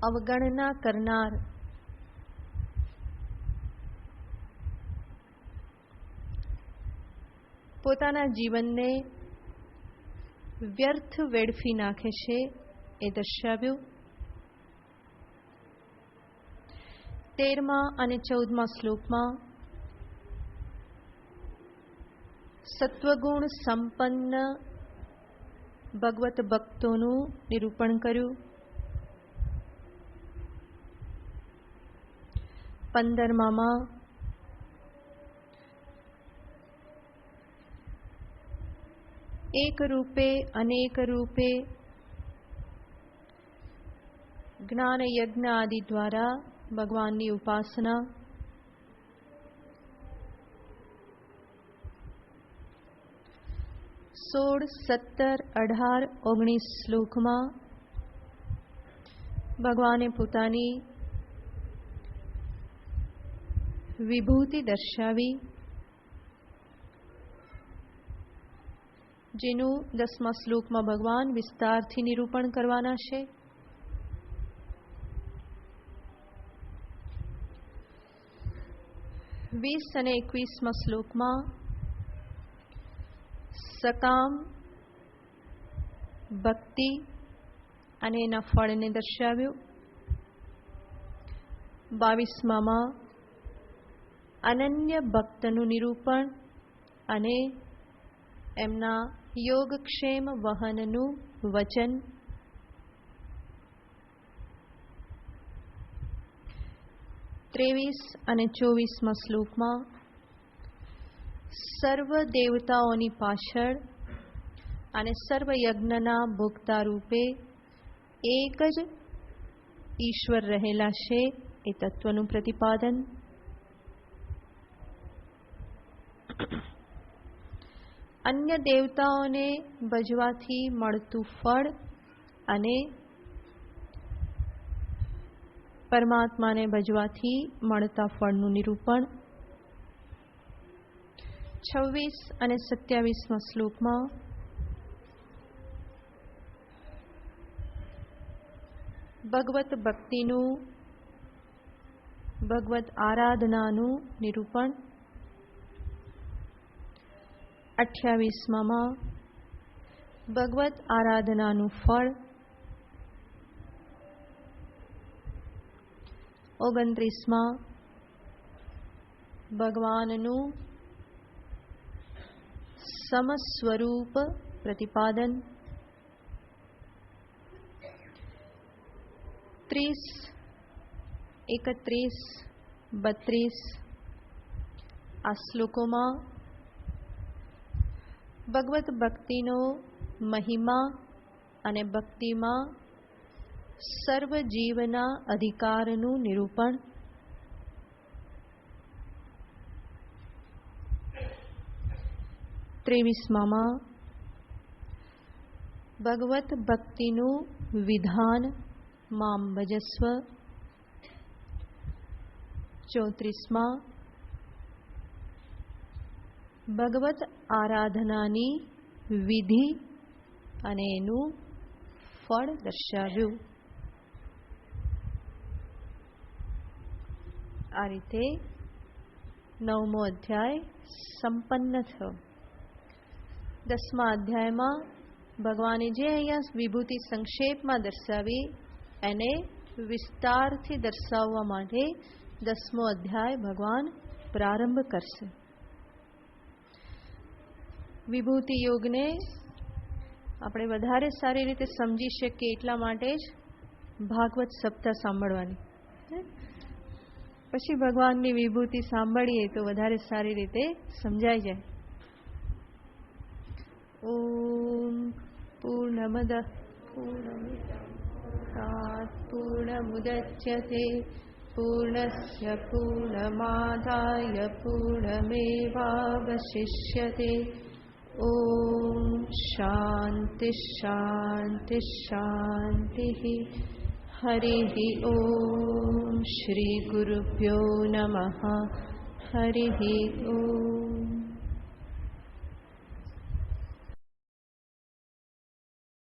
અવગણના કરનાર પોતાના જીવનને વ્યર્થ વેડફી નાખે છે એ દર્શાવ્યું. 13મા અને 14મા શ્લોકમાં સત્વગુણ સંપન્ન ભગવત ભક્તોનું નિરૂપણ કર્યું. 15માં એક રૂપે અનેક રૂપે જ્ઞાન યજ્ઞ આદિ દ્વારા ભગવાનની ઉપાસના. 16, 17, 18, 19 શ્લોકમાં ભગવાને પોતાની વિભૂતિ દર્શાવી, જેનું 10મા શ્લોકમાં ભગવાન વિસ્તારથી નિરૂપણ કરવાના છે. વીસ અને 21મા શ્લોકમાં સકામ ભક્તિ અને એના ફળને દર્શાવ્યું. 22માં અનન્ય ભક્તનું નિરૂપણ અને એમના યોગક્ષેમ વહનનું વચન. 23 અને 24મા શ્લોકમાં સર્વ દેવતાઓની પાછળ અને સર્વ યજ્ઞના ભોગતા રૂપે એક જ ઈશ્વર રહેલા છે એ તત્વનું પ્રતિપાદન. અન્ય દેવતાઓને ભજવાથી મળતું ફળ અને પરમાત્માને ભજવાથી મળતા ફળનું નિરૂપણ. 26 અને 27મા શ્લોકમાં ભગવત ભક્તિનું, ભગવત આરાધનાનું નિરૂપણ. 28માં ભગવત આરાધનાનું ફળ. 29માં ભગવાનનું સમસ્વરૂપ પ્રતિપાદન. 30 31-32 આ શ્લોકોમાં ભગવત ભક્તિનો મહિમા અને ભક્તિમાં સર્વ જીવના અધિકારનું નિરૂપણ, 23માં ભગવત ભક્તિનું વિધાન મામ ભજસ્વ, 34માં ભગવત આરાધનાની વિધિ અને એનું ફળ દર્શાવ્યું. આ રીતે 9મો અધ્યાય સંપન્ન થયો. 10મા અધ્યાયમાં ભગવાને જે અહીંયા વિભૂતિ સંક્ષેપમાં દર્શાવી એને વિસ્તારથી દર્શાવવા માટે 10મો અધ્યાય ભગવાન પ્રારંભ કરશે. વિભૂતિ યોગને આપણે વધારે સારી રીતે સમજી શકીએ એટલા માટે જ ભાગવત સપ્તાહ સાંભળવાની. પછી ભગવાનની વિભૂતિ સાંભળીએ તો વધારે સારી રીતે સમજાઈ જાય. ઓમ પૂર્ણમદ પૂર્ણમિદં પૂર્ણમુદચ્યતે પૂર્ણસ્ય પૂર્ણમાદાય પૂર્ણમેવાવશિષ્યતે. ઓમ શાંતિ શાંતિ શાંતિ. હરિ ઓમ શ્રી ગુરુભ્યો નમઃ. હરિ ઓમ.